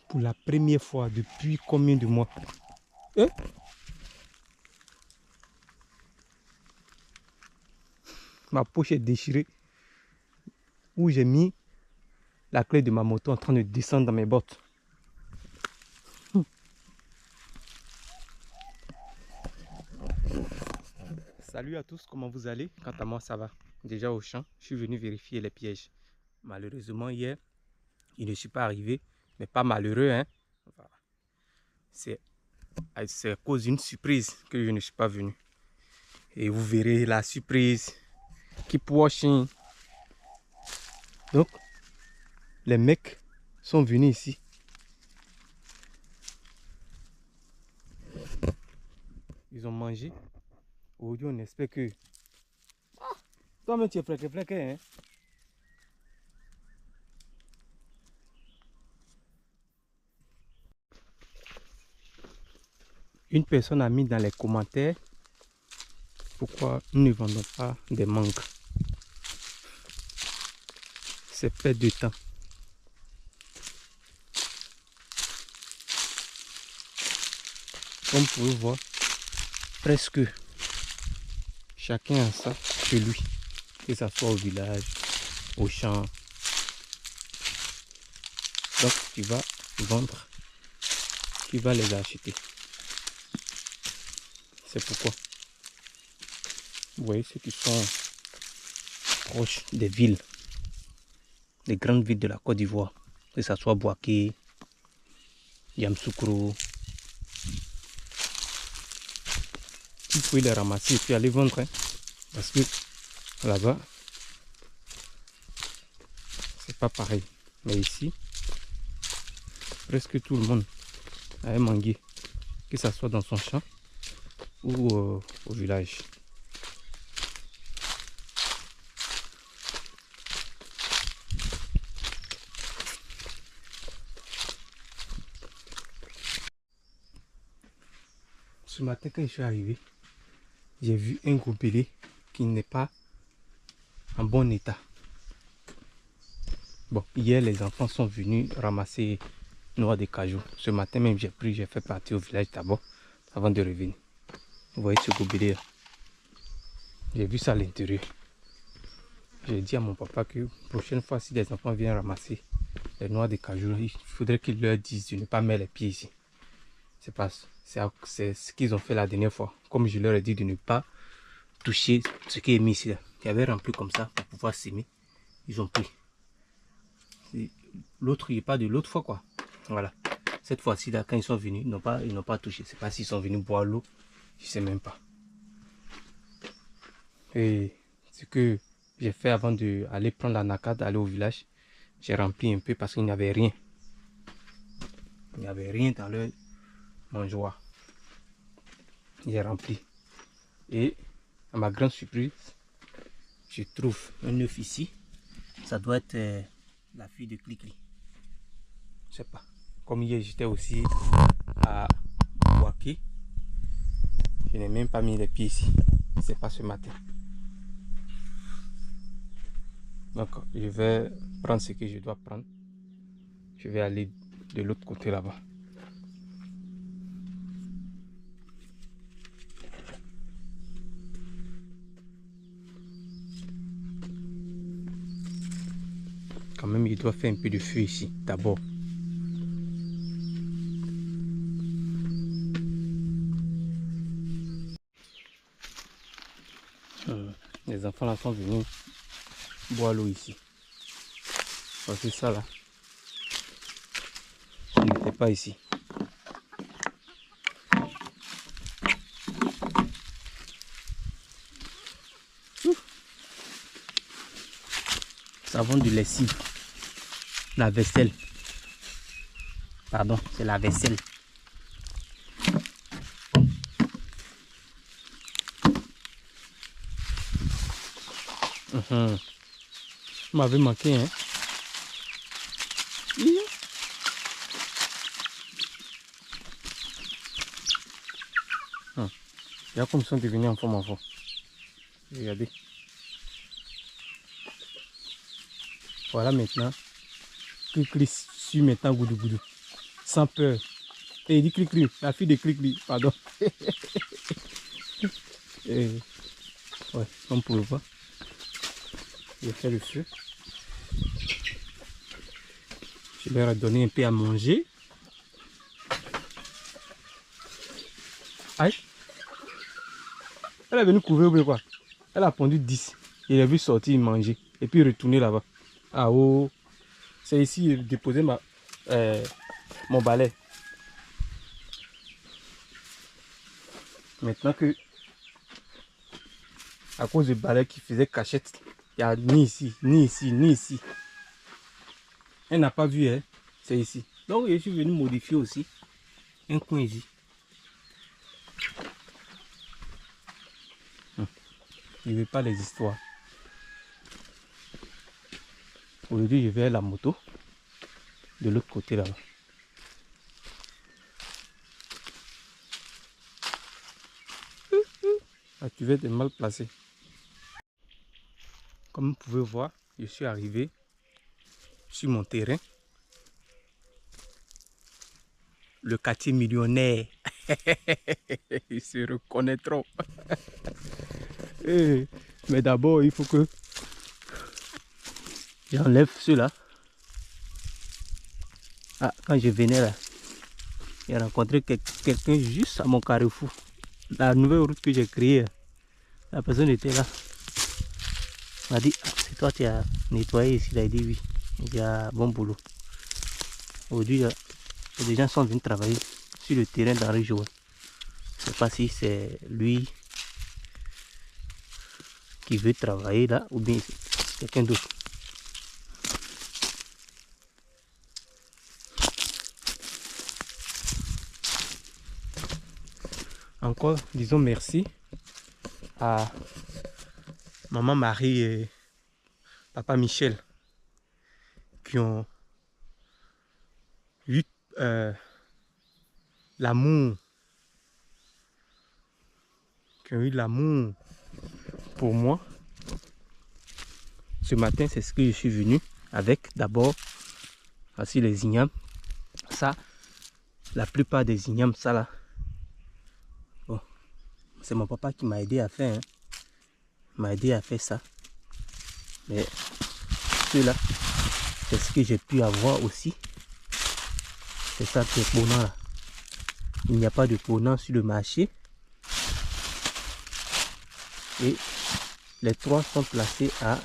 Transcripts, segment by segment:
Pour la première fois depuis combien de mois? Hein? Ma poche est déchirée. Où j'ai mis la clé de ma moto en train de descendre dans mes bottes. Salut à tous, comment vous allez? Quant à moi, ça va. Déjà au champ, je suis venu vérifier les pièges. Malheureusement, hier, il ne suis pas arrivé, mais pas malheureux, hein. Voilà. C'est à cause d'une surprise que je ne suis pas venu. Et vous verrez la surprise. Keep watching. Donc, les mecs sont venus ici. Ils ont mangé. Aujourd'hui, on espère que... Toi-même, tu es fléqué, hein? Une personne a mis dans les commentaires pourquoi nous ne vendons pas des mangues. C'est perte de temps. Comme vous pouvez voir, presque chacun a ça chez lui, que ce soit au village, au champ. Donc tu vas vendre, tu vas les acheter. C'est pourquoi. Vous voyez ceux qui sont proches des villes, des grandes villes de la Côte d'Ivoire, que ce soit Bouaké, Yamoussoukro. Vous pouvez les ramasser et puis aller vendre, hein, parce que là-bas, c'est pas pareil. Mais ici, presque tout le monde a un manguier, que ce soit dans son champ ou au village. Ce matin, quand je suis arrivé, j'ai vu un gobelet qui n'est pas en bon état. Bon, hier, les enfants sont venus ramasser noix de cajou. Ce matin même, j'ai fait partir au village d'abord, avant de revenir. Vous voyez ce gobelet là? J'ai vu ça à l'intérieur. J'ai dit à mon papa que la prochaine fois, si les enfants viennent ramasser les noix de cajou, il faudrait qu'ils leur disent de ne pas mettre les pieds ici. C'est ce qu'ils ont fait la dernière fois. Comme je leur ai dit de ne pas toucher ce qui est mis ici. Qui avait rempli comme ça pour pouvoir s'aimer. Ils ont pris. L'autre, il n'est pas de l'autre fois quoi. Voilà. Cette fois-ci là, quand ils sont venus, ils n'ont pas touché. C'est pas s'ils sont venus boire l'eau. Je sais même pas. Et ce que j'ai fait avant d'aller prendre la nacade, d'aller au village, j'ai rempli un peu parce qu'il n'y avait rien. Il n'y avait rien dans leur mangeoire. J'ai rempli. Et à ma grande surprise, je trouve un œuf ici. Ça doit être la fille de Clicli. Je sais pas. Comme hier, j'étais aussi à Bouaké. Je n'ai même pas mis les pieds ici. C'est pas ce matin. Donc, je vais prendre ce que je dois prendre. Je vais aller de l'autre côté là-bas. Quand même, il doit faire un peu de feu ici, d'abord. Les enfants là sont venus boire l'eau ici. C'est ça là. Ça n'était pas ici. Savon de lessive. La vaisselle. Pardon, c'est la vaisselle. Vous m'avez manqué, hein? Regarde comme ils sont devenus en forme. Regardez. Voilà maintenant. Clicli suit maintenant goudou goudou. sans peur. Et il dit Cri-Cri, la fille de Cri-Cri, pardon. Et, ouais, comme pour le voir, j'ai fait le feu. Je leur ai donné un peu à manger. Aïe. Elle est venue couvrir ou quoi? Elle a pondu 10. Il a vu sortir manger. Et puis retourner là-bas. Ah oh. C'est ici, il a déposé mon balai. Maintenant que, à cause du balai qui faisait cachette, il n'y a ni ici, ni ici, ni ici. Elle n'a pas vu, hein. C'est ici. Donc je suis venu modifier aussi un coin ici. Il ne veut pas les histoires. Aujourd'hui, je vais à la moto de l'autre côté là-bas. La cuvette est mal placée. Comme vous pouvez voir, je suis arrivé sur mon terrain. Le quartier millionnaire. Ils se reconnaîtront. Mais d'abord, il faut que j'enlève ceux-là. Ah, quand je venais là, j'ai rencontré quelqu'un juste à mon carrefour. La nouvelle route que j'ai créée, la personne était là. Il m'a dit, ah, c'est toi qui as nettoyé ici. Il a dit oui. Il dit, ah, bon boulot. Aujourd'hui, les gens sont venus travailler sur le terrain d'Henri Joël. Je ne sais pas si c'est lui qui veut travailler là ou bien quelqu'un d'autre. Encore, disons merci à maman Marie et papa Michel qui ont eu l'amour, pour moi. Ce matin, c'est ce que je suis venu avec. D'abord, voici les ignames. Ça, la plupart des ignames, ça là. Bon, c'est mon papa qui m'a aidé à faire. Hein. M'a aidé à faire ça. Mais ceux-là, c'est ce que j'ai pu avoir aussi. C'est ça qui est ponant là. Il n'y a pas de ponant sur le marché. Et les trois sont placés à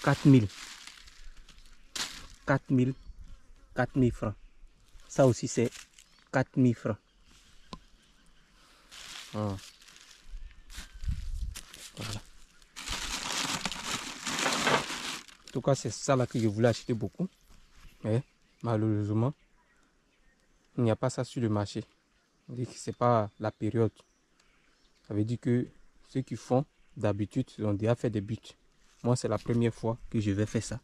4000 francs. Ça aussi c'est 4000 francs. Voilà. En tout cas, c'est ça là que je voulais acheter beaucoup. Mais malheureusement, il n'y a pas ça sur le marché. On dit que c'est pas la période. Ça veut dire que ceux qui font d'habitude, ils ont déjà fait des buts. Moi, c'est la première fois que je vais faire ça.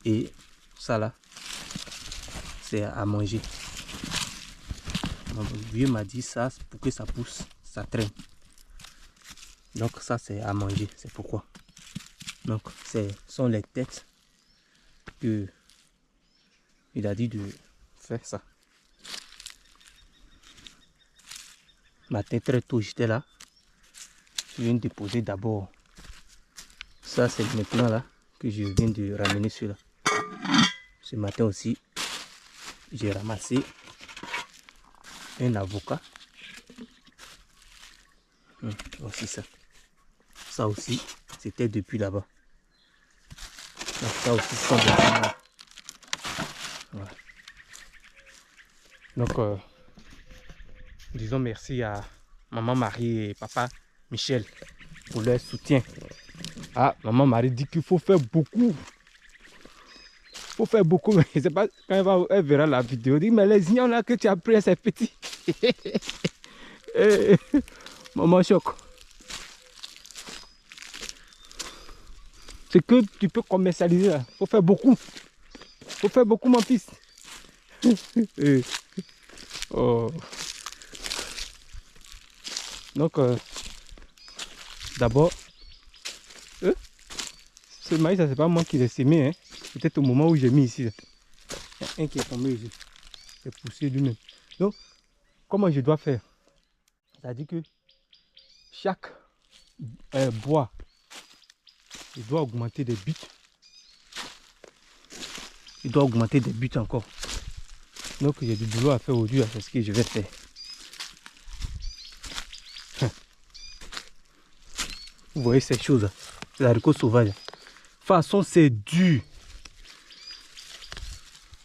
Et ça là, c'est à manger. Mon vieux m'a dit ça, pour que ça pousse, ça traîne. Donc ça, c'est à manger. C'est pourquoi. Donc, ce sont les têtes que il a dit de faire ça. Matin très tôt, j'étais là. Je viens de déposer d'abord. Ça, c'est maintenant là que je viens de ramener celui-là. Ce matin aussi, j'ai ramassé un avocat. Aussi ça. Ça aussi, c'était depuis là-bas. Ça aussi, sont des voilà. Donc, disons merci à maman Marie et papa Michel pour leur soutien. Ah, maman Marie dit qu'il faut faire beaucoup. Il faut faire beaucoup, mais je ne sais pas quand elle verra la vidéo. Elle dit, mais les ignorants là que tu as pris, c'est petit. Maman choc. Ce que tu peux commercialiser là, il faut faire beaucoup. Il faut faire beaucoup, mon fils. Oh. Donc, d'abord, ce maïs, c'est pas moi qui l'ai sémé. Hein. Peut-être au moment où j'ai mis ici. Un qui est tombé ici. C'est poussé lui-même. Donc, comment je dois faire? C'est-à-dire que chaque bois, il doit augmenter des buts. Il doit augmenter des buts encore. Donc, il y a du boulot à faire aujourd'hui. C'est ce que je vais faire. Vous voyez ces choses, les haricots sauvages. De toute façon, c'est dur.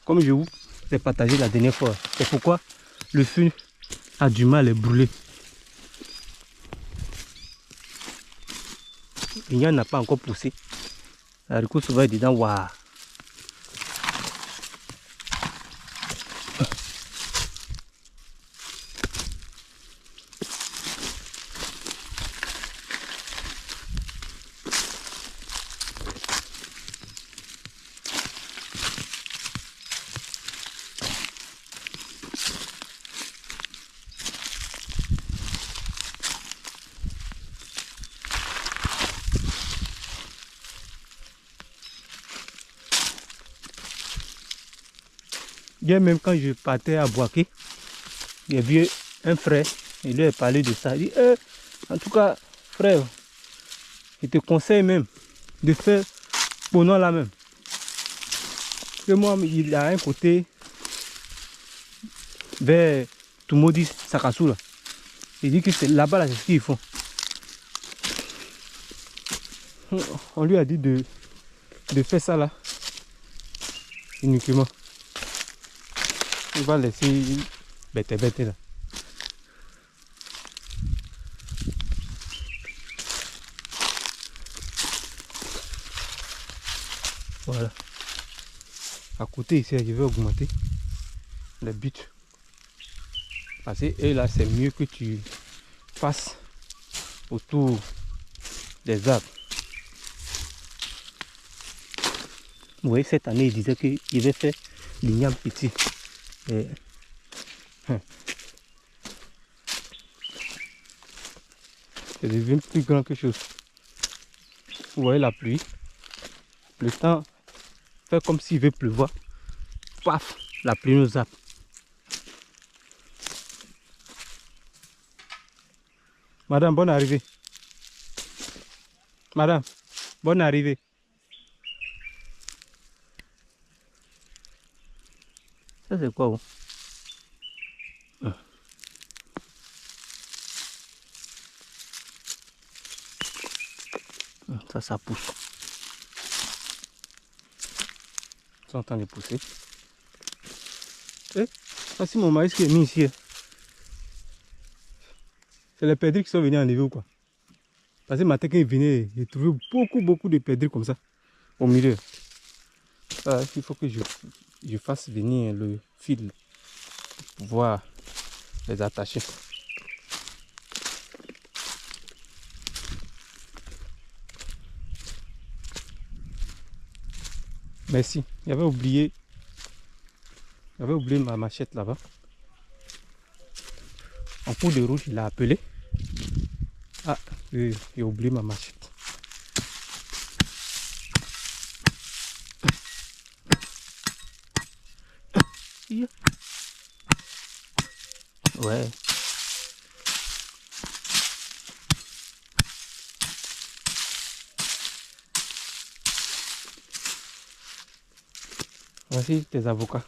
Comme je vous ai partagé la dernière fois. C'est pourquoi le feu a du mal à les brûler. Il n'y en a pas encore poussé. Les haricots sauvages dedans, waouh. Bien même quand je partais à Boaké, j'ai vu un frère, il lui a parlé de ça. Il dit, en tout cas, frère, je te conseille même de faire Bonon là même. Que moi, il a un côté vers Tumodi Sakassou là. Il dit que c'est là-bas, là, c'est ce qu'ils font. On lui a dit de faire ça là, uniquement. Il va laisser bête là. Voilà. À côté ici, je vais augmenter les buts. Parce que et là, c'est mieux que tu fasses autour des arbres. Vous voyez, cette année, il disait qu'il va faire l'igname petit. Et, c'est devenu plus grand que chose. Vous voyez la pluie. Le temps fait comme s'il veut pleuvoir. Paf, la pluie nous zappe. Madame, bonne arrivée. Madame, bonne arrivée. Ça c'est quoi vous? Ça pousse. Ils sont en train de pousser. Eh, ça c'est mon maïs qui est mis ici. C'est les perdrix qui sont venus enlever ou quoi? Parce que matin quand ils venaient, j'ai trouvé beaucoup de perdrix comme ça au milieu. Il faut que je fasse venir le fil pour pouvoir les attacher. Merci. J'avais oublié ma machette là-bas. En cours de route, il a appelé. Ah, j'ai oublié ma machette. Ouais. Voici tes avocats.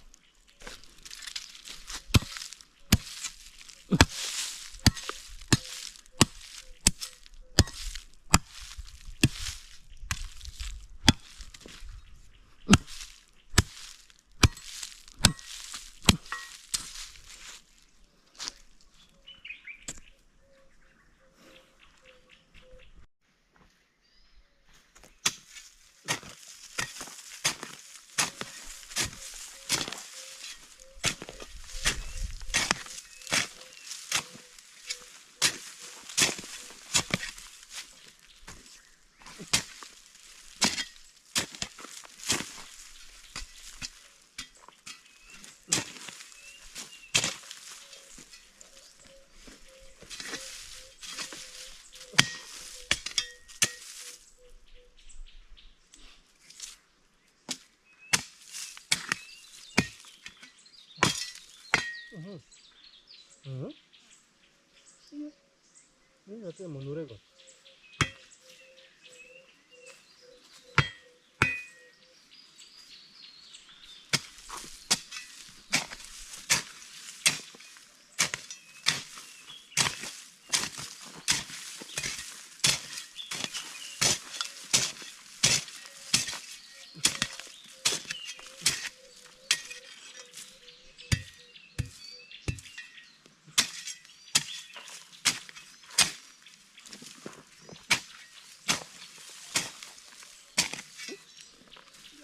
C'est mon oreille. Quoi.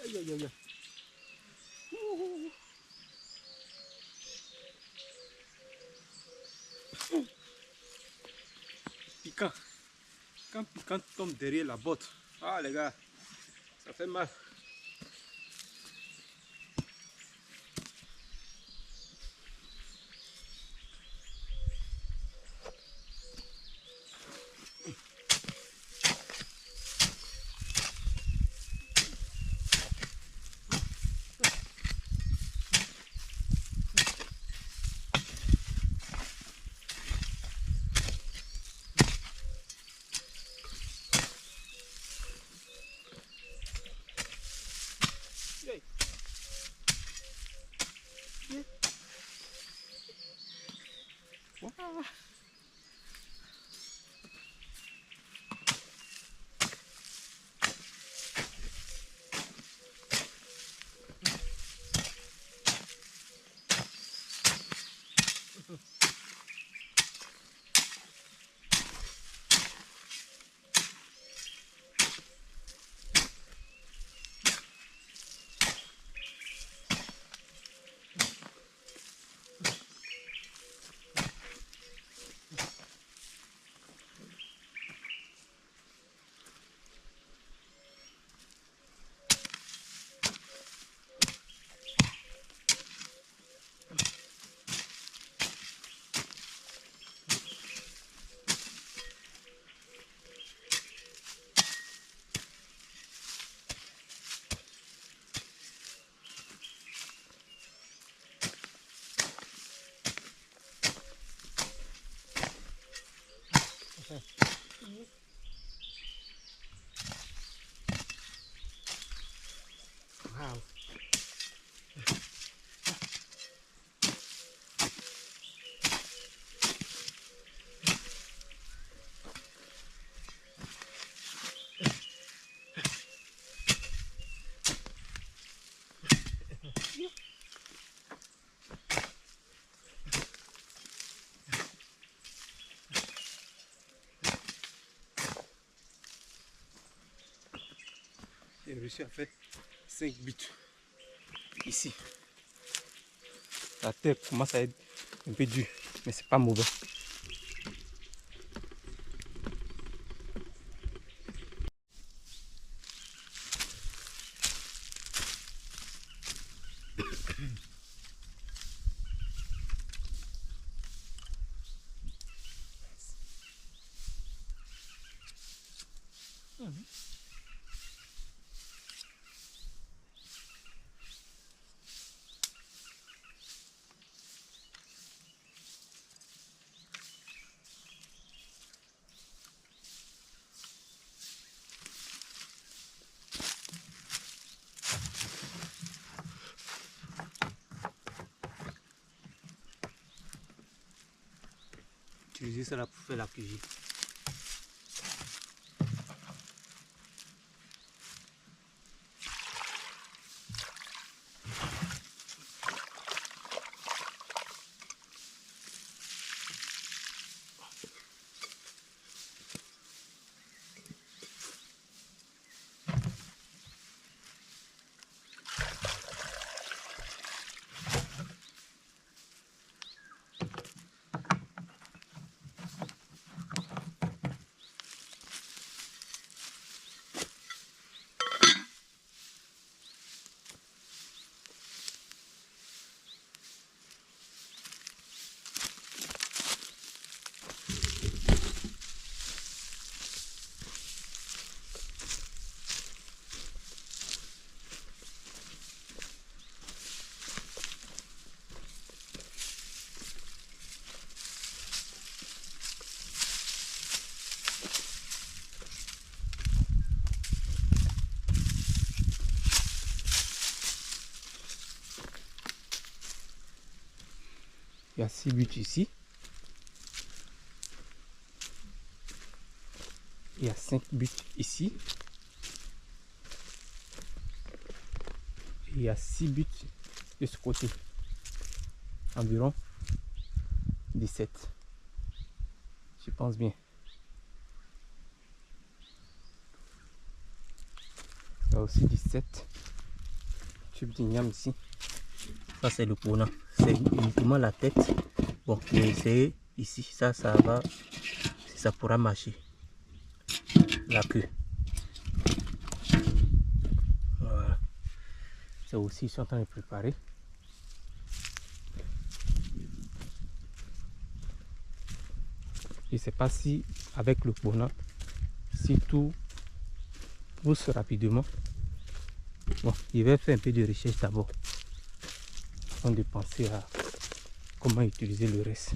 Aïe, aïe, aïe. Piquant. Quand piquant tombe derrière la botte. Ah les gars, ça fait mal. Wow. Wow. J'ai réussi à faire 5 buts ici. La terre commence à être un peu dure, mais c'est pas mauvais. Utiliser ça là pour faire la cuisine. Il y a 6 buts ici. Il y a 5 buts ici. Et il y a 6 buts de ce côté. Environ 17. Je pense bien. Il y a aussi 17 tubes d'igname ici. Ça c'est le ponant. C'est uniquement la tête. Bon, je vais essayer ici. Ça va. Ça pourra marcher. La queue. Voilà. Ça aussi, ils sont en train de préparer. Je ne sais pas si avec le ponant, si tout pousse rapidement. Bon, je vais faire un peu de recherche d'abord avant de penser à comment utiliser le reste.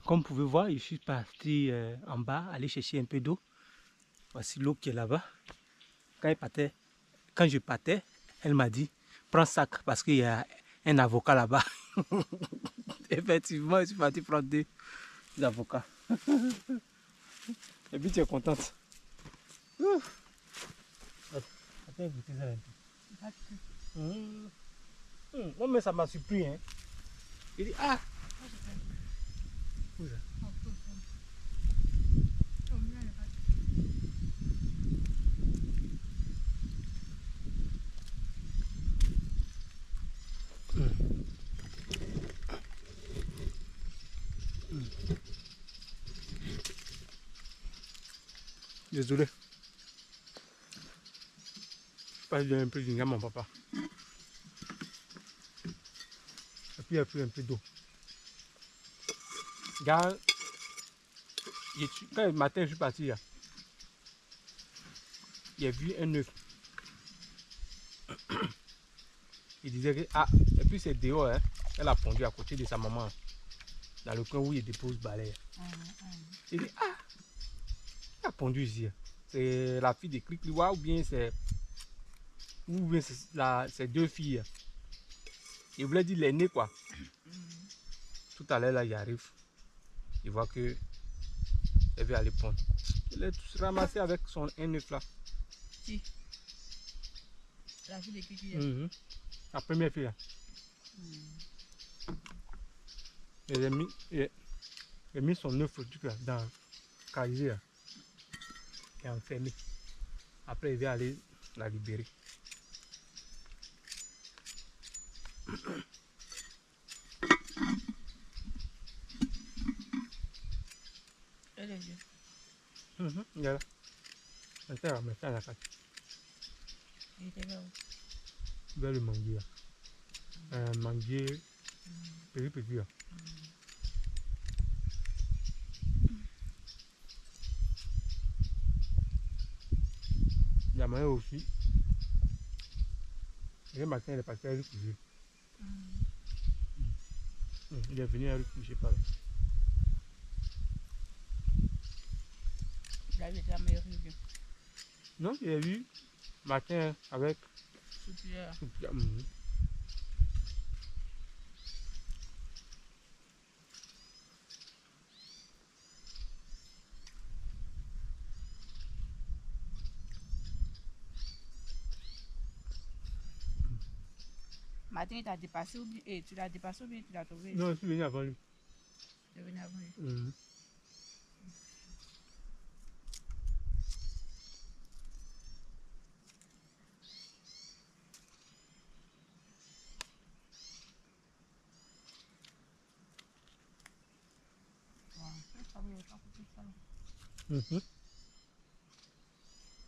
Comme vous pouvez voir, je suis parti en bas, aller chercher un peu d'eau. Voici l'eau qui est là-bas. Quand je partais, elle m'a dit, prends sac parce qu'il y a un avocat là-bas. Effectivement, je suis parti prendre des avocats. Et puis tu es contente. Attends, goûter ça un peu. Moi, mais ça m'a surpris. Hein. Il dit, ah! Où ça? Désolé. Je passe un peu d'une à mon papa. Et puis il a pris un peu d'eau. Regarde, quand le matin je suis parti là, il a vu un œuf. Il disait que, ah, et puis c'est dehors, hein. Elle a pondu à côté de sa maman, dans le coin où il dépose balai. Il dit, ah, elle a pondu ici. C'est la fille de Cricliwa ou bien c'est c'est deux filles. Il voulait dire l'aîné quoi. Tout à l'heure là, il arrive. Il voit que elle veut aller pondre. Il est tous ramassé avec son œuf là. Qui? La fille de qui? La première fille là. Il a mis son œuf là, dans le casier là. Il est enfermé. Après il va aller la libérer. Elle est vieux. Il est là. Maintenant, on va mettre à la carte. Il était là où? Vers le manguier là. Manguier petit là. Il y a moyen aussi. Et le matin, il est parti à lui coucher. Il est venu à lui coucher par là. Là, il était la meilleure rue. Non, il a vu matin avec. Soupière. Matin, il t'a dépassé ou bien tu l'as dépassé ou bien tu l'as trouvé? Non, je suis venu avant lui. Tu es venu avant lui.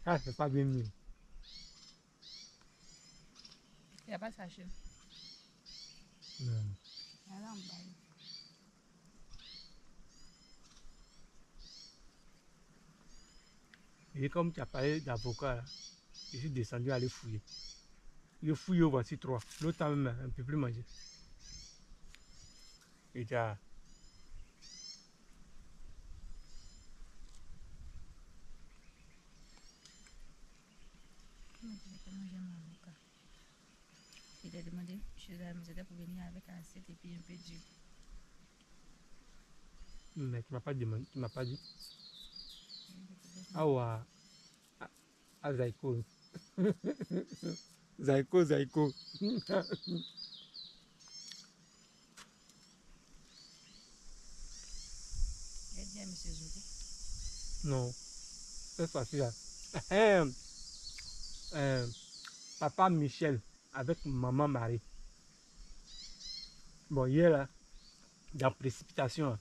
Ah, c'est pas bien mieux. Il n'y a pas de sachet. Non. Il y a là en bas. Et comme tu as parlé d'avocat, là, je suis descendu aller fouiller. Je fouille, voici 3. L'autre même, un peu plus manger. Et tu as. Il a demandé chez la maison pour venir avec assiette et puis un peu d'huile. Mais tu m'as pas demandé, tu m'as pas dit. Ah ouais. Ah Zaiko. Zaiko. Il a dit à M. Zouri. Non. C'est facile. Papa Michel avec maman Marie. Bon, hier là, dans précipitation,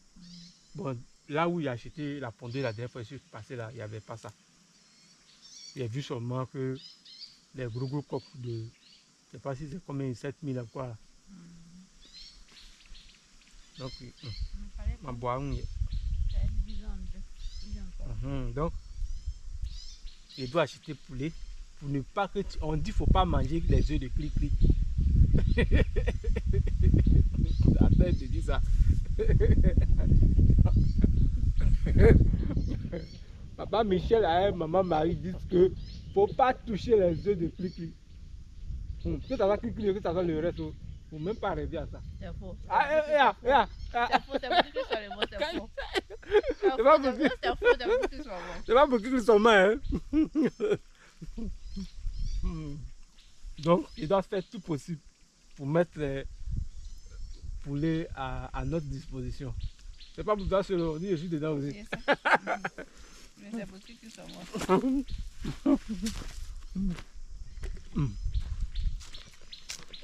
bon, là où il a acheté la pondée la dernière fois, je suis passé là, il n'y avait pas ça. Il a vu seulement que les gros coques de, je ne sais pas si c'est combien, 7000 quoi là. Donc, ma boire donc, il doit acheter poulet pour ne pas que on dit faut pas manger les œufs de clic-clic. Attends, je te dis ça. Papa Michel et maman Marie disent que faut pas toucher les œufs de Clicli. Que ça va Clicli, que ça va le reste, faut même pas rêver à ça. C'est faux. Ah, C'est faux, c'est beaucoup qui sont les mots, c'est faux. C'est pas beaucoup. C'est faux, c'est beaucoup qui sont bons. C'est pas beaucoup qui sont mains, hein. Donc, il doit faire tout possible pour mettre les poulets à notre disposition. C'est pas pour toi seul, on dit je suis dedans aussi. C'est ça. Mais c'est beaucoup qui sont bons.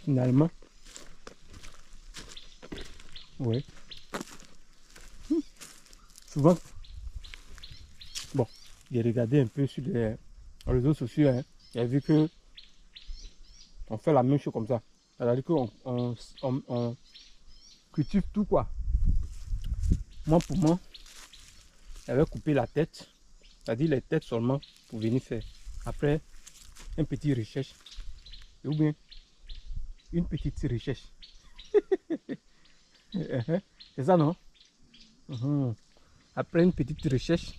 Finalement, oui. Souvent, bon, j'ai regardé un peu sur les réseaux sociaux, hein. J'ai vu que on fait la même chose comme ça. C'est-à-dire qu'on on cultive tout quoi. Moi pour moi, j'avais coupé la tête, c'est-à-dire les têtes seulement pour venir faire. Après, une petite recherche, ou bien une petite recherche. C'est ça non? Après une petite recherche,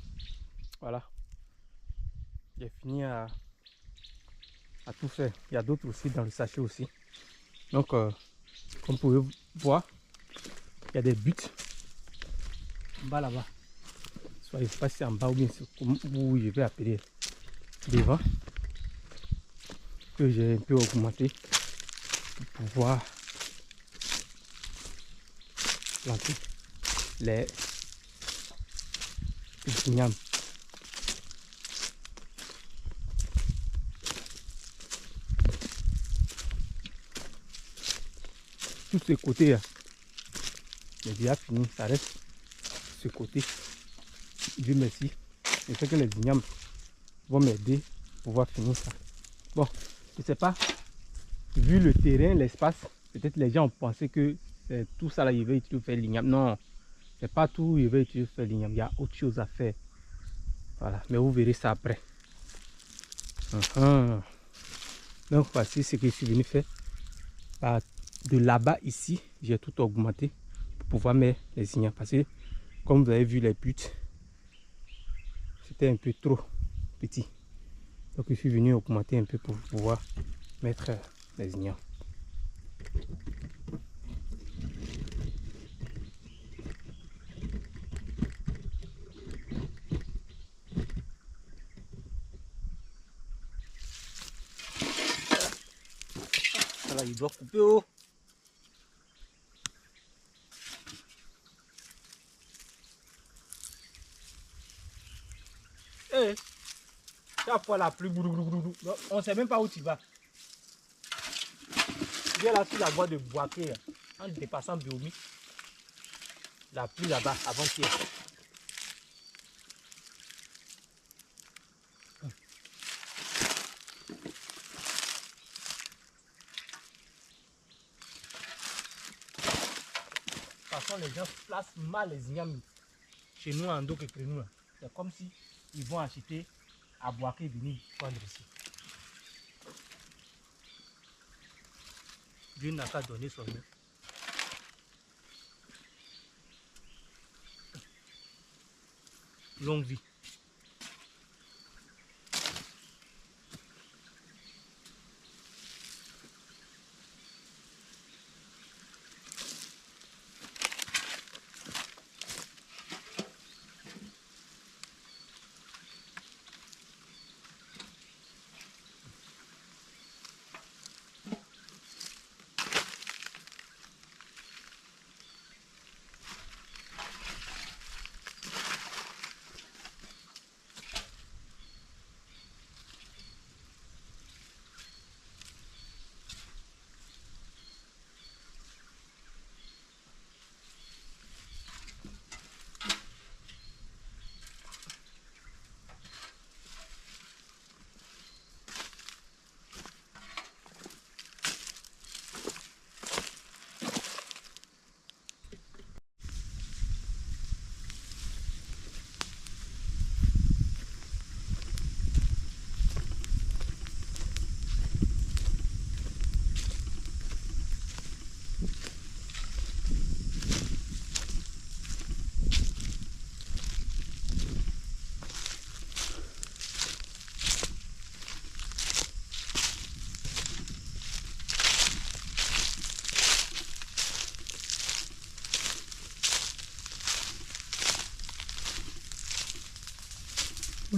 voilà, j'ai fini à tout faire. Il y a d'autres aussi dans le sachet aussi. Donc, comme vous pouvez voir, il y a des buts en bas là-bas. Soit il passe en bas ou bien où je vais appeler devant, que j'ai un peu augmenté pour pouvoir planter les ignames. Tous ces côtés là, j'ai déjà fini, ça reste ce côté. Dieu merci. Je sais que les ignames vont m'aider pour pouvoir finir ça. Bon, je sais pas, vu le terrain, l'espace, peut-être les gens ont pensé que tout ça là, il va utiliser faire l'igname. Non, c'est pas tout, il va utiliser faire l'igname. Il y a autre chose à faire. Voilà, mais vous verrez ça après. Donc voici ce que je suis venu faire. De là-bas ici, j'ai tout augmenté pour pouvoir mettre les ignames. Parce que comme vous avez vu les buts, c'était un peu trop petit. Donc je suis venu augmenter un peu pour pouvoir mettre les ignames. Voilà, il doit couper haut. Hey, chaque fois la pluie, on ne sait même pas où tu vas. Viens là sur la voie de Boaké, en dépassant Biomi. La pluie là-bas, avant-hier. De toute façon, les gens placent mal les ignames chez nous en dos que chez nous. C'est comme si ils vont acheter à Boaké et venir prendre ici. Dieu n'a qu'à donner son nom. Longue vie.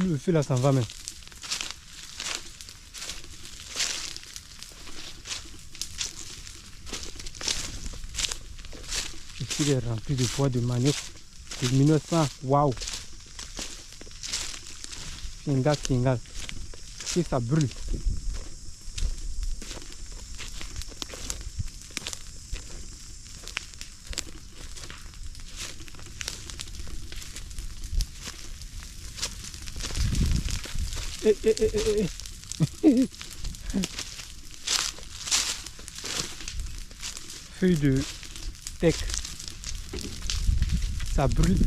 Le feu là s'en va même. Ici il est rempli de poids de manioc. De 1900. Waouh. Fingal. Et ça brûle. Feuille de teck. Ça brûle.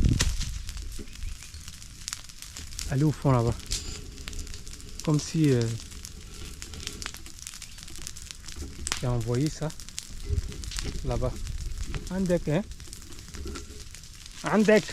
Allez au fond là-bas. Comme si j'ai envoyé ça là-bas. Un deck, hein? Un deck.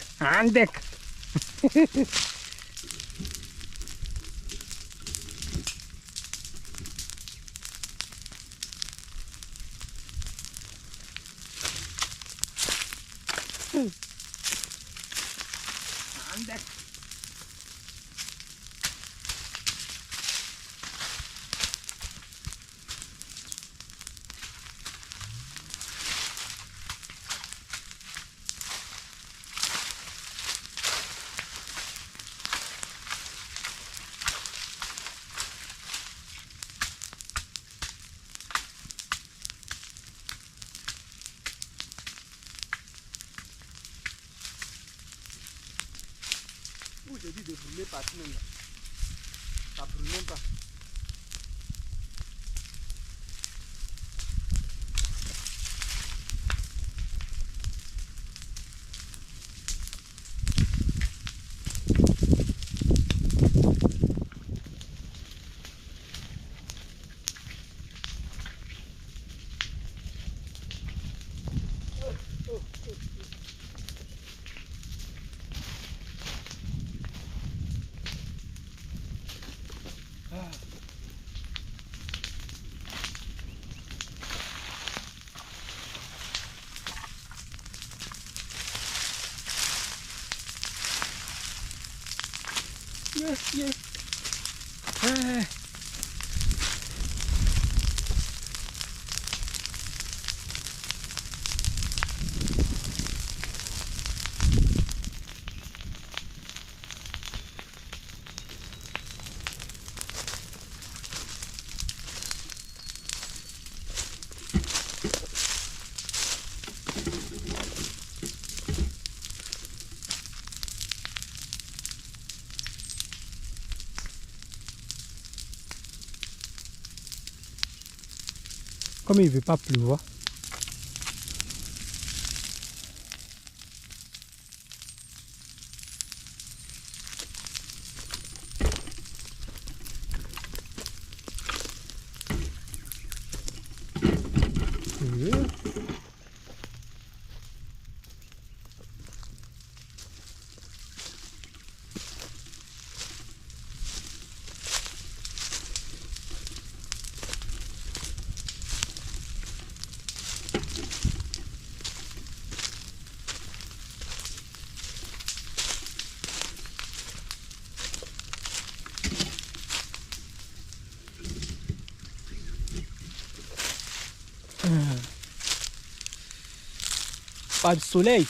J'ai dit de brûler partout même là. Ça brûle même pas. Yes. Comme il ne veut pas pleuvoir. Pas de soleil.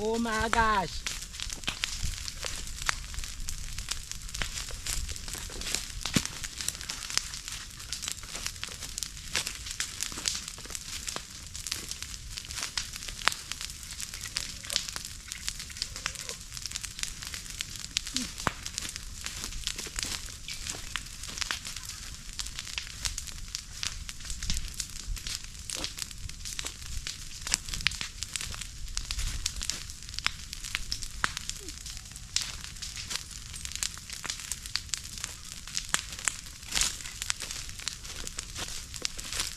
Oh my gosh.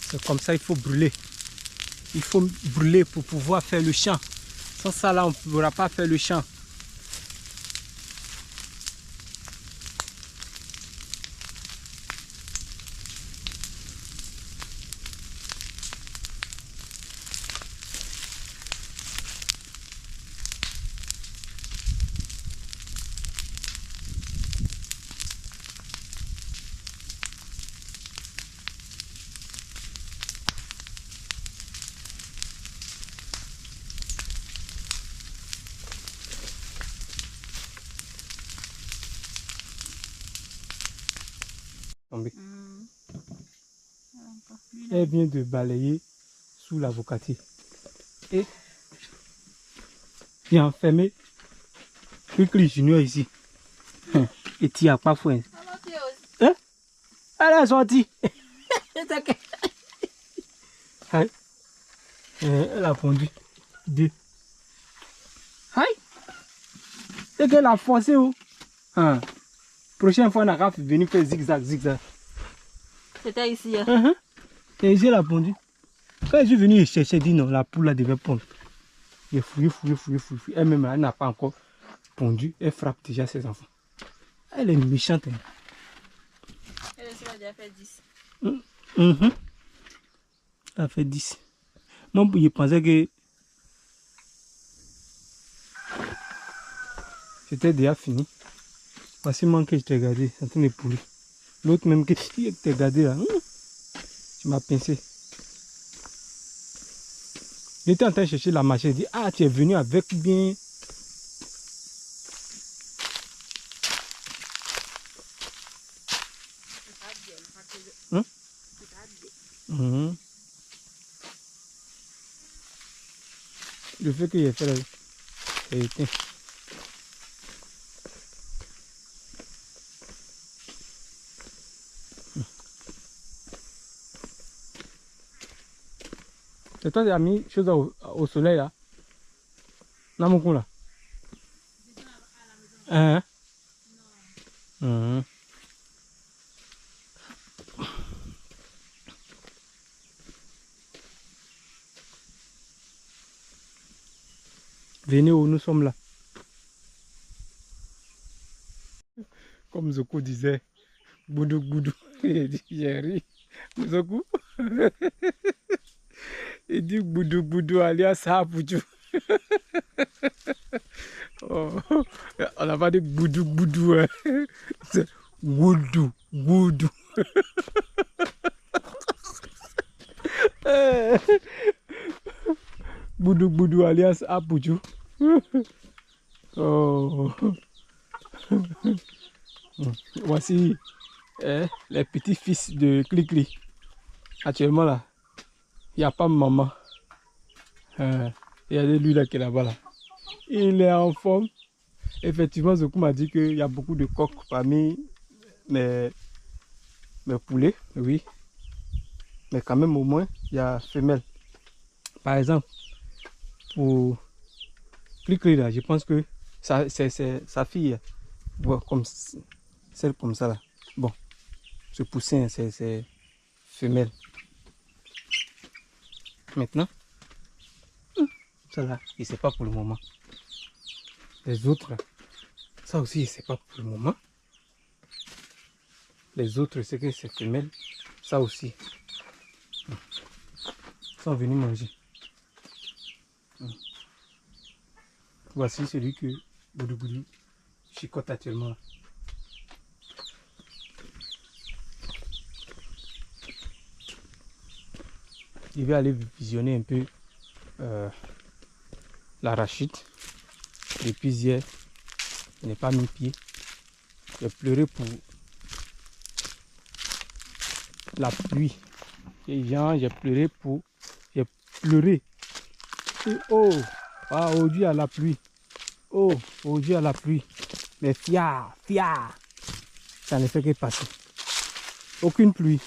C'est comme ça, il faut brûler. Il faut brûler pour pouvoir faire le champ. Sans ça, là, on ne pourra pas faire le champ. Tombé. Elle vient de balayer sous l'avocatier. Et il a enfermé Cricri Junior ici. Et tu n'as pas fouet. Hein? Elle est sortie. Elle a pondu 2. Aïe! C'est qu'elle a forcé. Oh. Hein. Prochaine fois, on a venir faire zigzag, zigzag. C'était ici. Et ici, elle a pondu. Quand je suis venu chercher, dit non, la poule là devait pondre. Il a fouillé. Elle-même, elle n'a pas encore pondu. Elle frappe déjà ses enfants. Elle est méchante. Hein. Elle a déjà fait 10. Elle a fait 10. Moi, je pensais que c'était déjà fini. Voici moi que je t'ai regardé, c'est en train de pourrir. L'autre même que je t'ai regardé là, tu m'as pincé. J'étais en train de chercher la machine, je dis, ah, tu es venu avec bien. Le fait que j'ai fait là, c'est éteint. C'est toi qui as mis chose au soleil là. Dans mon coup là. Hein? Non. Venez où nous sommes là. Comme Zoko disait, boudou boudou. Il dit, j'ai ri. Zoko. Il dit boudou boudou alias Hapoudjou. Oh, on n'a pas dit boudou boudou. Hein. C'est boudou boudou. Boudou boudou alias Hapoudjou. Oh. Voici les petits-fils de Cricri. Actuellement là, il n'y a pas maman. Il y a lui là qui est là-bas là. Il est en forme. Effectivement, Zoku m'a dit qu'il y a beaucoup de coqs parmi mes poulets. Oui. Mais quand même au moins, il y a femelle. Par exemple, pour Cricri là, je pense que c'est sa fille. Bon, comme celle comme ça là. Bon, ce poussin, c'est femelle. Maintenant, ça là, il ne sait pas pour le moment. Les autres, là, ça aussi, il ne sait pas pour le moment. Les autres, c'est que c'est femelle. Ça aussi. Ils sont venus manger. Voici celui que Boudou Boudou chicote actuellement là. Je vais aller visionner un peu l'arachide. depuis hier, je n'ai pas mis pied. J'ai pleuré pour la pluie. J'ai pleuré pour... J'ai pleuré. Et oh, ah, oh Dieu à la pluie. Oh Dieu à la pluie. Mais fiard, ça ne fait que passer. Aucune pluie.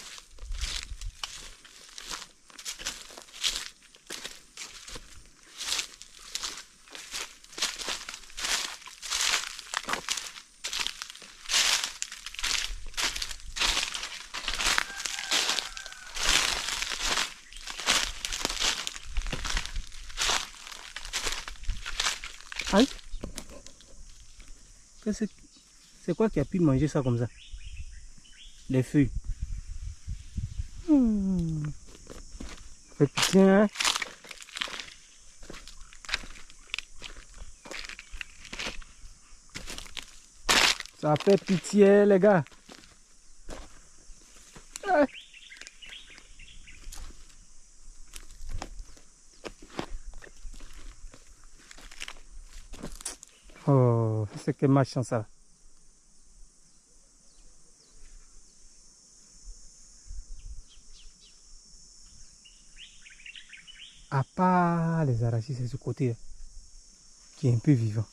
Aïe. C'est quoi qui a pu manger ça comme ça? Les feuilles. Fait pitié, hein? Ça fait pitié, les gars. Ah. Oh, c'est que ma chance ça. À part les arachides, c'est ce côté qui est un peu vivant.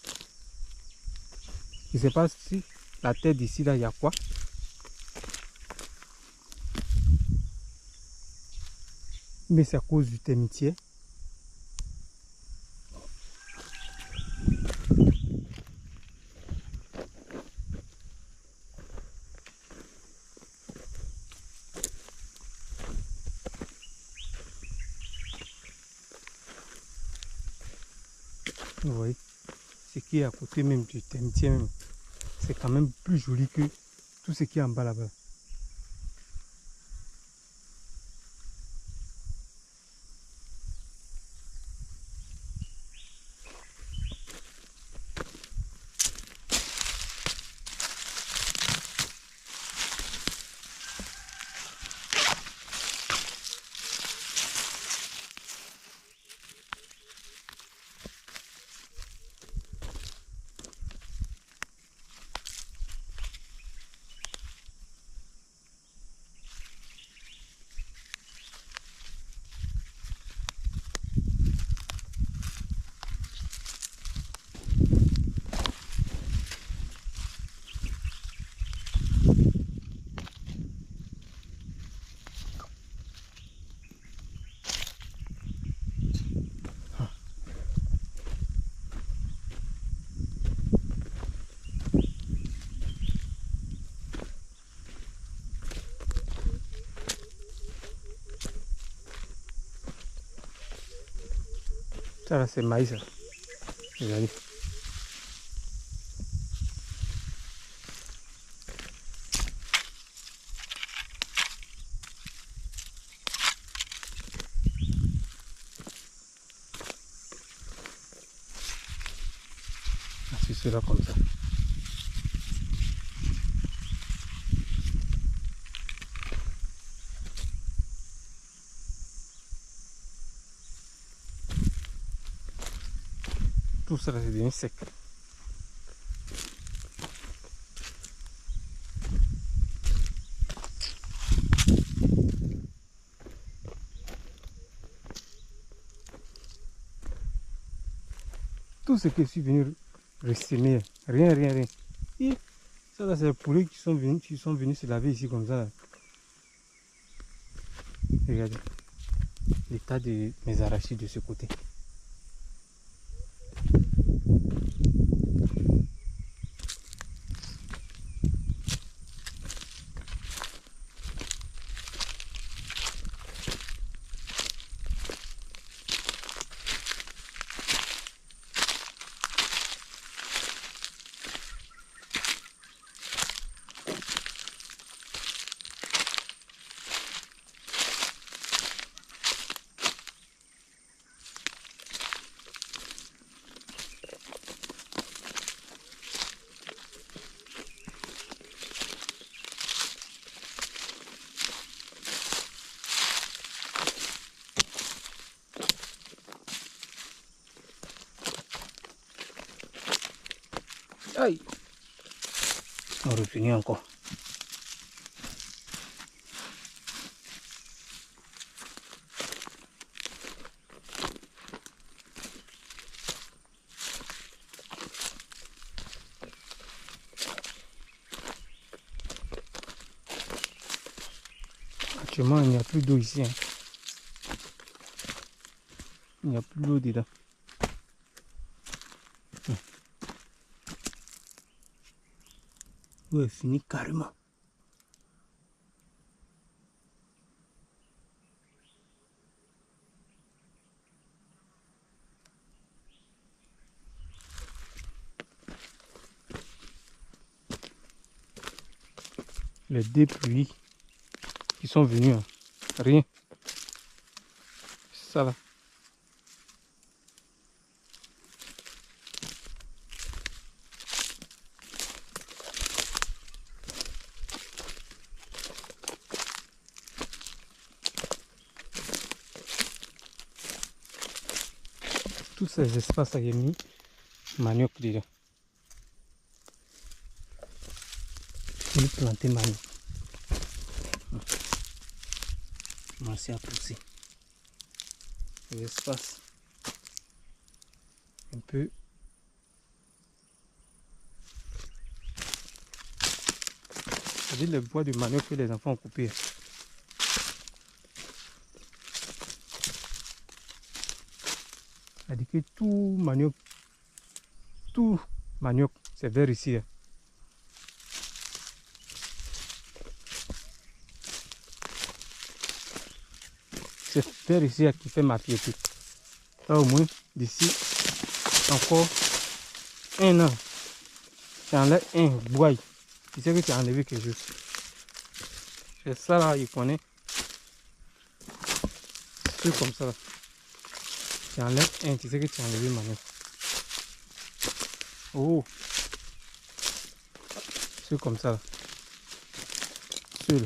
Je ne sais pas si la terre d'ici là, il y a quoi. Mais c'est à cause du termitier. Vous voyez, ce qui est à côté même du termitier même, c'est quand même plus joli que tout ce qui est en bas là-bas. Ça là c'est maïs. Regardez. C'est cela comme ça. Tout ça c'est devenu sec. Tout ce que je suis venu ressemer, rien. Et ça là c'est les poulets qui sont venus se laver ici comme ça. Regardez l'état de mes arachides de ce côté. Aïe. On revenir encore. Actuellement, il n'y a plus d'eau ici. Hein. Il n'y a plus d'eau dedans. L'eau est finie carrément. Les deux pluies qui sont venus, hein. Rien. C'est ça là. Tous ces espaces à mis manioc dedans. Je vais planter manioc. Commencer à pousser. Les espaces un peu. C'est le bois de manioc que les enfants ont coupé. C'est-à-dire que tout manioc, c'est vers ici. C'est vers ici qui fait ma piété. Là au moins, d'ici encore un an, tu enlèves un bois. Tu sais que tu as enlevé quelque chose. C'est ça là, il connaît. C'est comme ça là. Tu enlèves un, tu sais que tu as enlevé manioc. Oh, c'est comme ça là. Seul.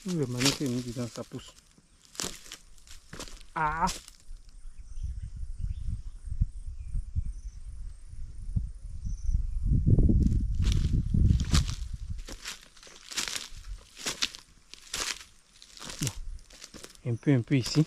Le manioc est mis dedans, ça pousse. Ah! Bon. Un peu ici.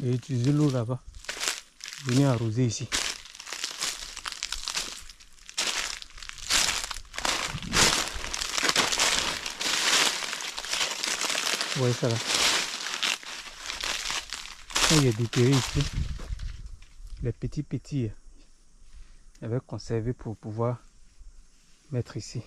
Et utiliser l'eau là-bas. Venir arroser ici. Vous voyez ça là. Quand il y a des terrains ici, les petits, j'avais conservé pour pouvoir mettre ici.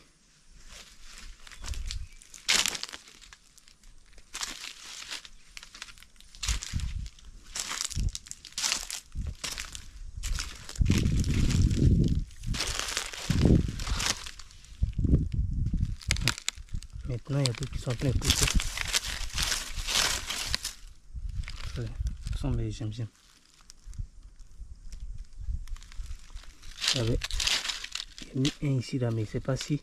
Maintenant, il y a d'autres qui sont en train de pousser. Ce sont mes j'aime. Il y avait un ici là, mais je ne sais pas si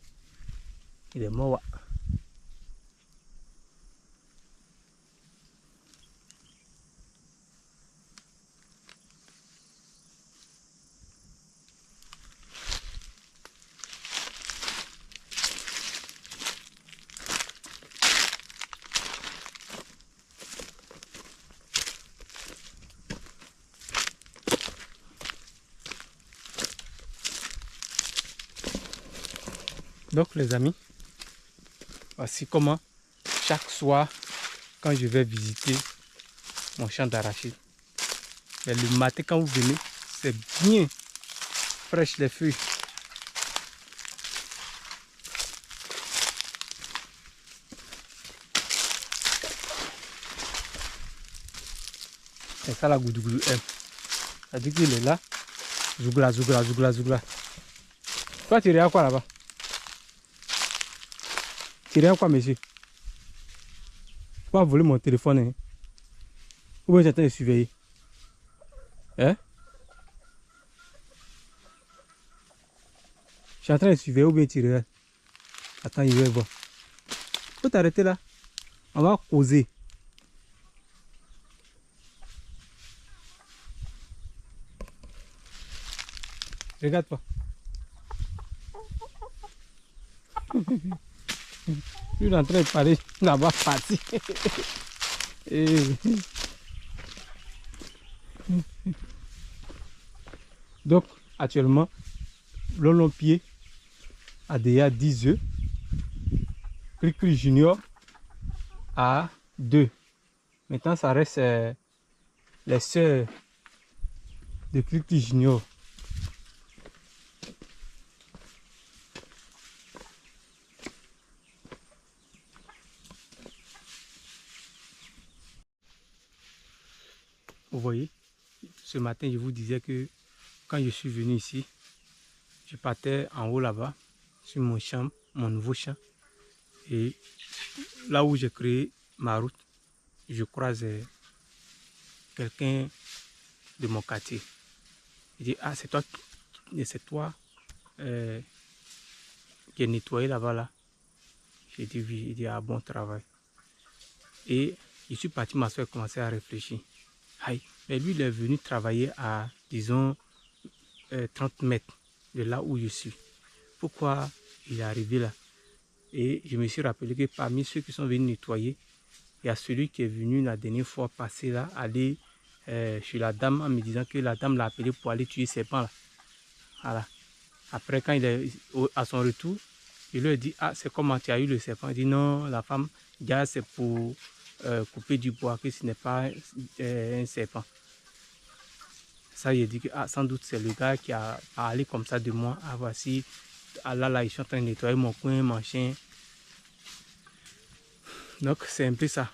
il est mort. Donc les amis, voici comment chaque soir, quand je vais visiter mon champ d'arachide, Mais le matin, quand vous venez, c'est bien fraîche les feuilles. C'est ça la goudou aime. Ça dit qu'il est là. Zougla, zougla, zougla, zougla. Toi, tu regardes quoi là-bas? Tu regardes quoi, monsieur? Tu vas voler mon téléphone, hein? Ou bien tu es en train de surveiller? Hein? Je suis en train de surveiller ou bien tu regardes? Attends, je vais voir. Faut t'arrêter là. On va causer. Regarde-toi. Je suis en train de parler là-bas parti. Donc, actuellement, le pied a déjà 10 œufs. Cri Junior a 2. Maintenant, ça reste les sœurs de Cri Junior. Vous voyez, ce matin, je vous disais que quand je suis venu ici, je partais en haut là-bas, sur mon champ, mon nouveau champ. Et là où j'ai créé ma route, je croise quelqu'un de mon quartier. Il dit, ah, c'est toi qui est nettoyé là-bas là. J'ai dit oui. Il dit, ah, bon travail. Et je suis parti m'asseoir et commencer à réfléchir. Aïe, mais lui, il est venu travailler à, disons, 30 mètres de là où je suis. Pourquoi il est arrivé là? Et je me suis rappelé que parmi ceux qui sont venus nettoyer, il y a celui qui est venu la dernière fois passer là, aller chez la dame en me disant que la dame l'a appelé pour aller tuer ses serpents là. Voilà. Après, quand il est à son retour, il lui a dit, ah, c'est comment tu as eu le serpent? Il dit, non, la femme, c'est pour couper du bois, que ce n'est pas un serpent. Ça, il a dit que ah, sans doute c'est le gars qui a parlé comme ça de moi. Ah, voici, ah, là, ils sont en train de nettoyer mon coin, mon chien. Donc, c'est un peu ça.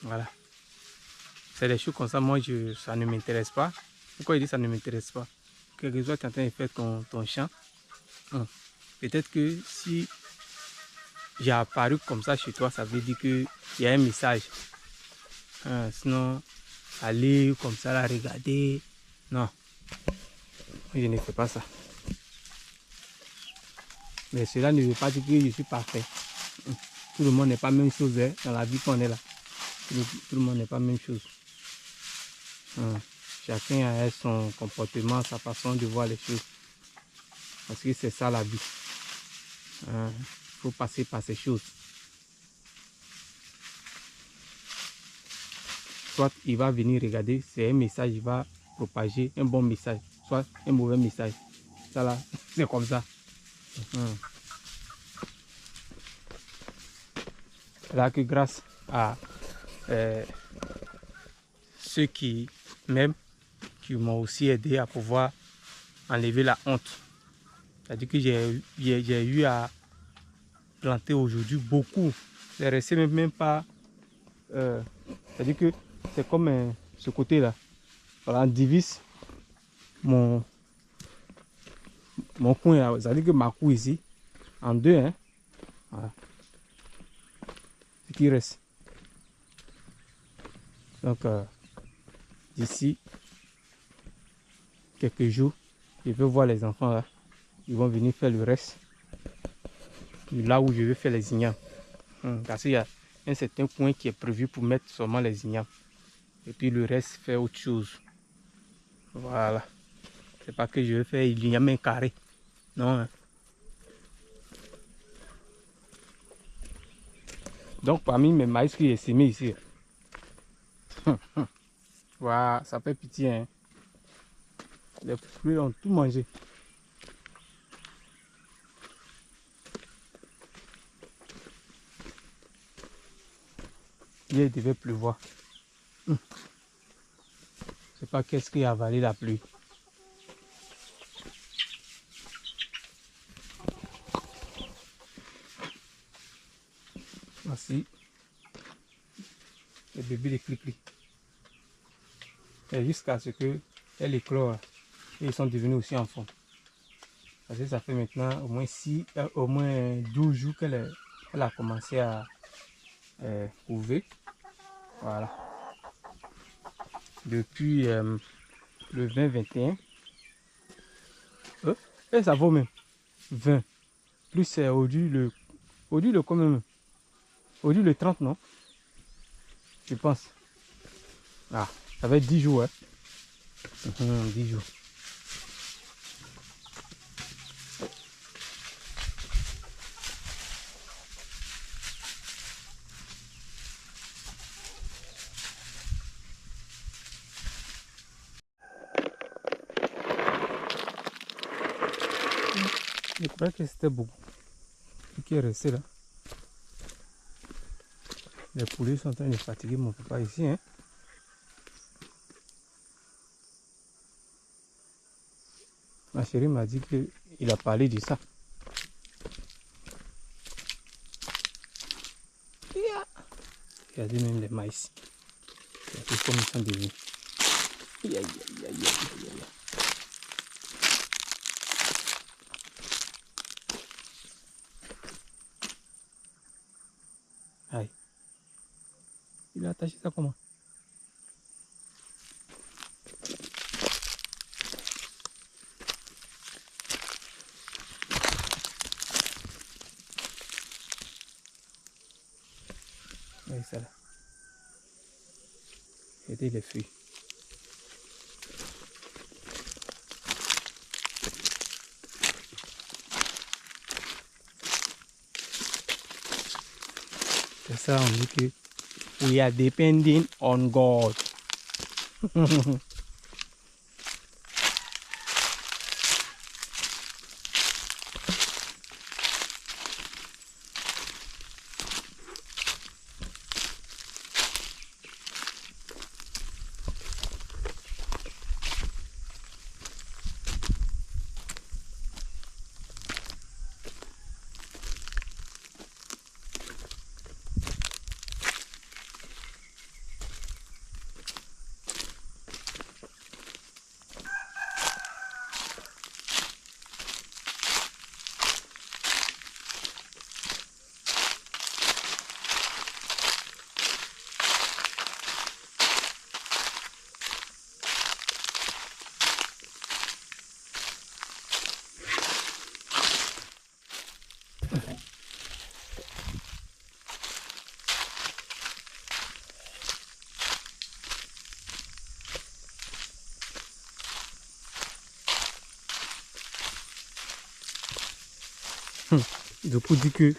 Voilà. C'est des choses comme ça, moi, ça ne m'intéresse pas. Pourquoi il dit ça ne m'intéresse pas? Quelque chose, tu es en train de faire ton champ. Peut-être que si j'ai apparu comme ça chez toi, ça veut dire qu'il y a un message. Sinon, aller comme ça, la regarder. Non, je ne fais pas ça. Mais cela ne veut pas dire que je suis parfait. Tout le monde n'est pas la même chose hein, dans la vie qu'on est là. Tout le monde n'est pas la même chose. Chacun a son comportement, sa façon de voir les choses. Parce que c'est ça la vie. Il faut passer par ces choses. Soit il va venir regarder, c'est un message, il va propager un bon message, soit un mauvais message. Ça là, c'est comme ça. Là que grâce à ceux qui m'aiment, qui m'ont aussi aidé à pouvoir enlever la honte. C'est-à-dire que j'ai eu à planter aujourd'hui beaucoup. C'est resté même pas... c'est-à-dire que c'est comme ce côté-là. Voilà, on divise mon coin, c'est-à-dire que ma cour ici, en deux. Hein. Voilà. Ce qui reste. Donc, d'ici quelques jours, je vais voir les enfants là. Ils vont venir faire le reste. Là où je vais faire les ignames. Parce qu'il y a un certain point qui est prévu pour mettre seulement les ignames. Et puis le reste, faire autre chose. Voilà. C'est pas que je vais faire l'igname un carré. Non. Hein. Donc parmi mes maïs qui est semé ici. Voilà, ça fait pitié. Hein. Les fruits ont tout mangé. Hier, il devait pleuvoir. Je sais pas qu'est-ce qui a avalé la pluie. Voici les bébés de Cri-Cri. Et jusqu'à ce que elle éclore, ils sont devenus aussi enfants. Parce que ça fait maintenant au moins 12 jours qu'elle a commencé à couver. Voilà. Depuis le 20-21. Et ça vaut même 20. Plus c'est aujourd'hui le combien même? Aujourd'hui le 30, non? Je pense. Ah, ça va être 10 jours, hein? 10 jours. Je crois que c'était beaucoup. Ce qui est resté là. Les poulets sont en train de fatiguer mon papa ici, hein? Ma chérie m'a dit qu'il a parlé de ça. Regardez même les maïs. Regardez comme ils sont devenus. Aïe, aïe, aïe, aïe, aïe, aïe. Aïe. Il a attaché ça comment? Oui, ça là. Regardez les feuilles. C'est ça, on dit que we are depending on God. Du coup, dit que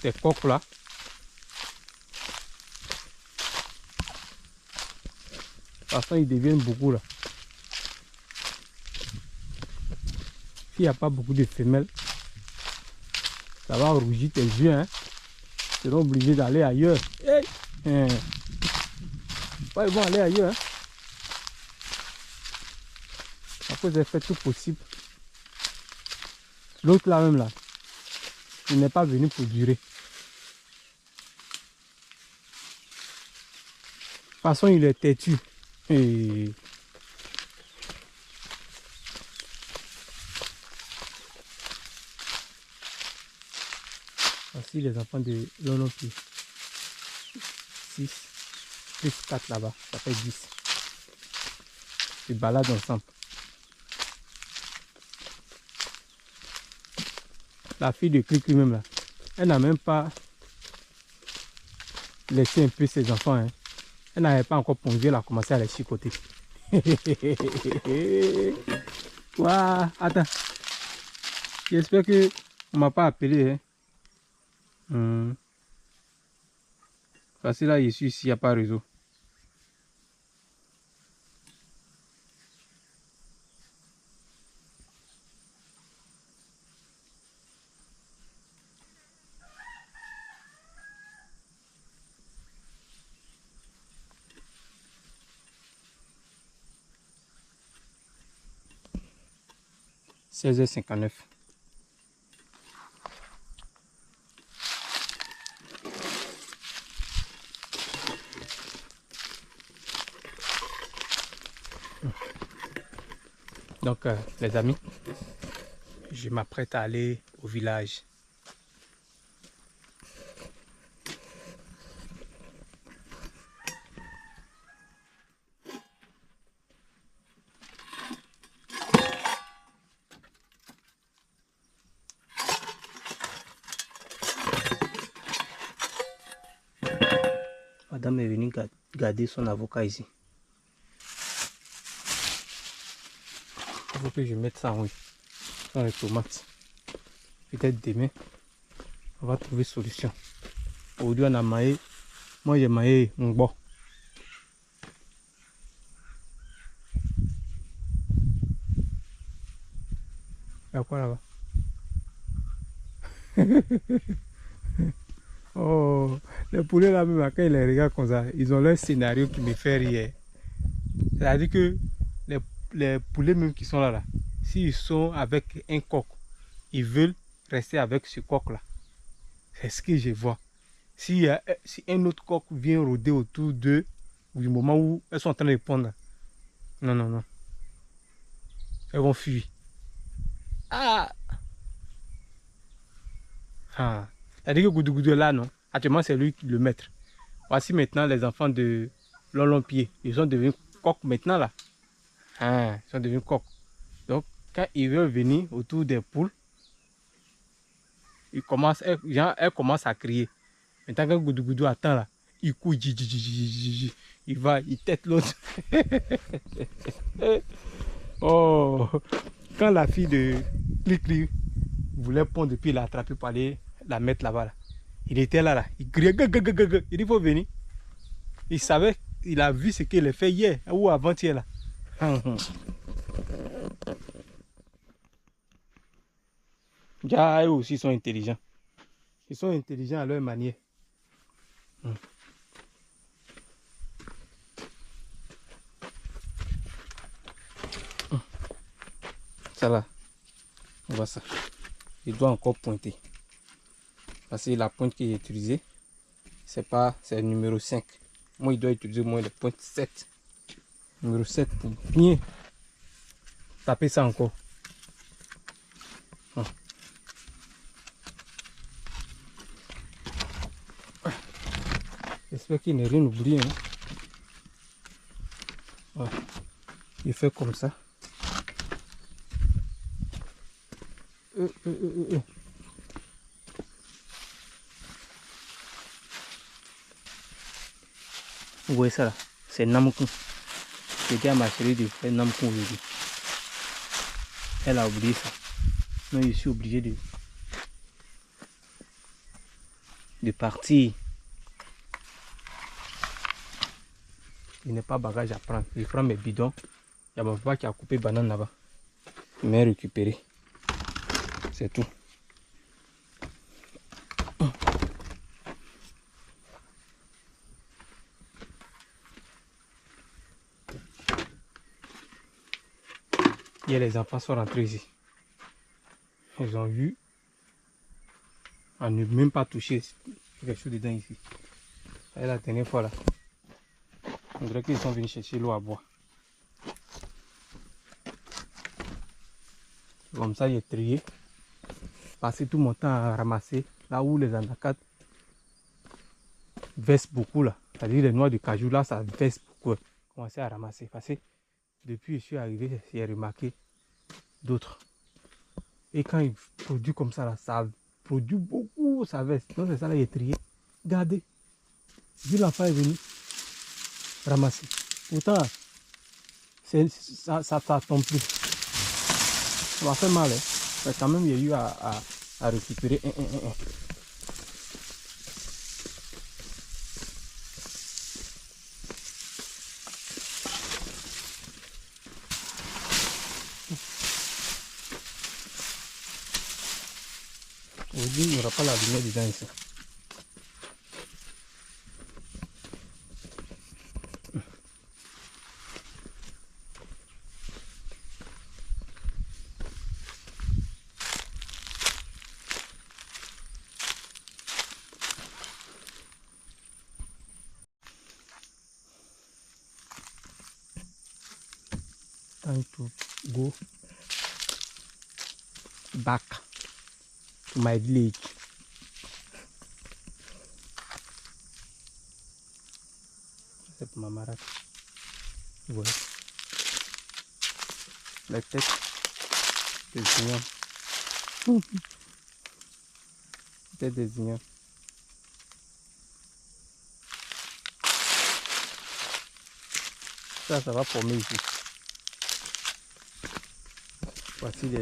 ces coques là, de toute façon, ils deviennent beaucoup là. S'il n'y a pas beaucoup de femelles, ça va rougir tes yeux, hein. Ils seront obligés d'aller ailleurs. Hey! Ouais, ils vont aller ailleurs, hein. Après, j'ai fait tout possible. L'autre là même là, il n'est pas venu pour durer. De toute façon, il est têtu. Et voici les enfants de Lonopi. 6 plus 4 là-bas, ça fait 10. Ils baladent ensemble. La fille de Cri-Cri même là, elle n'a même pas laissé un peu ses enfants, hein. Elle n'avait pas encore pongé, elle a commencé à les chicoter. Waouh, attends. J'espère que on m'a pas appelé, hein. Parce que là, je suis ici, il n'y a pas de réseau. 16h59. Donc, les amis, je m'apprête à aller au village. Madame est venue garder son avocat ici. Il faut que je mette ça, oui, dans les tomates. Peut-être demain, on va trouver solution. Aujourd'hui, on a maillé. Moi, j'ai maillé un bon. Il y a quoi là-bas? Oh, les poulets là même, quand ils les regardent comme ça, ils ont leur scénario qui me fait rire. C'est-à-dire que les poulets même qui sont là, s'ils sont avec un coq, ils veulent rester avec ce coq-là. C'est ce que je vois. Si un autre coq vient rôder autour d'eux, du moment où elles sont en train de pondre, non, non, non. Elles vont fuir. Ah! Ah. C'est-à-dire que Goudou Goudou est là, non? Actuellement, c'est lui le maître. Voici maintenant les enfants de Lolompier. Ils sont devenus coqs maintenant, là. Ah, ils sont devenus coqs. Donc, quand ils veulent venir autour des poules, elles commencent à crier. Maintenant, quand Goudou Goudou attend, là, il court, il va, il tête l'autre. Oh! Quand la fille de Clicli voulait pondre, puis il l'a attrapé pour aller la mettre là-bas, là. Il était là, il criait, il dit, il faut venir. Il savait, il a vu ce qu'il a fait hier ou avant-hier là. Déjà, eux aussi sont intelligents. Ils sont intelligents à leur manière. Ça là, on voit ça. Il doit encore pointer. Parce que la pointe qu'il a utilisée, c'est le numéro 5. Moi, il doit utiliser au moins le pointe 7. Numéro 7 pour bien taper ça encore. J'espère qu'il n'est rien oublié. Hein. Ouais. Il fait comme ça. Vous voyez ça là, c'est Namkoun. C'était à ma chérie de faire Namkoun aujourd'hui. Elle a oublié ça. Non, je suis obligé de partir. Il n'est pas bagage à prendre. Je prends mes bidons. Il y a mon papa qui a coupé banane là-bas. Il m'a récupéré. C'est tout. Hier, les enfants sont rentrés ici. Ils ont vu. On ne même pas touché quelque chose dedans ici. Et la dernière fois là. On dirait qu'ils sont venus chercher l'eau à boire. Comme ça, il est trié. Passer tout mon temps à ramasser là où les anacates versent beaucoup là. C'est-à-dire les noix de cajou là, ça verse beaucoup. Commencer à ramasser. Parce que depuis que je suis arrivé, j'ai remarqué d'autres. Et quand il produit comme ça là, ça produit beaucoup, ça verse. Donc c'est ça là, il est trié. Regardez. Vu l'enfant est venu ramasser. Pourtant, ça tombe plus. Ça m'a fait mal. Hein. Mais quand même, il y a eu à récupérer un. Aujourd'hui, il n'y aura pas la lumière dedans ici. Time to go back to my village. C'est pour ma maraque. Voilà. La tête des ignorants. Tête des ignorants. Ça va former ici. Voici les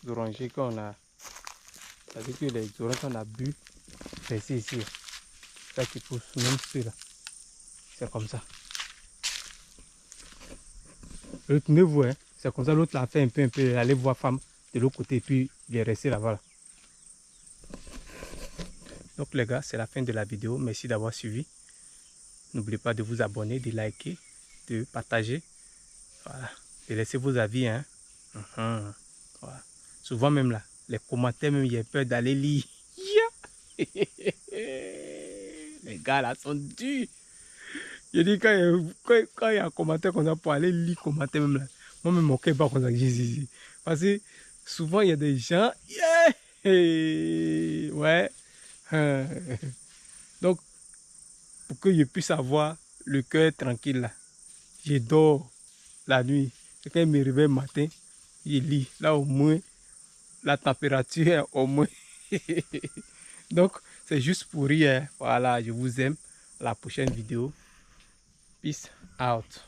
orangers qu'on a. C'est-à-dire que les oranges qu'on a bu, c'est ici. Ça qui pousse, même ceux-là. C'est comme ça. Retenez-vous, hein. C'est comme ça, l'autre l'a fait un peu, aller voir femme de l'autre côté, et puis il est resté là-bas. Là. Donc les gars, c'est la fin de la vidéo. Merci d'avoir suivi. N'oubliez pas de vous abonner, de liker, de partager. Voilà. De laisser vos avis, hein. Voilà. Souvent même là, les commentaires, même il y a peur d'aller lire. Les gars là sont durs. Je dis quand il y a un commentaire comme ça pour aller lire commentaire même là. Moi même mon cœur pas comme ça. Parce que souvent il y a des gens. Ouais. Donc pour que je puisse avoir le cœur tranquille là, je dors la nuit. Et quand je me réveille le matin, je lis. Là au moins la température est au moins. Donc c'est juste pour rire. Voilà, je vous aime. À la prochaine vidéo. Peace out.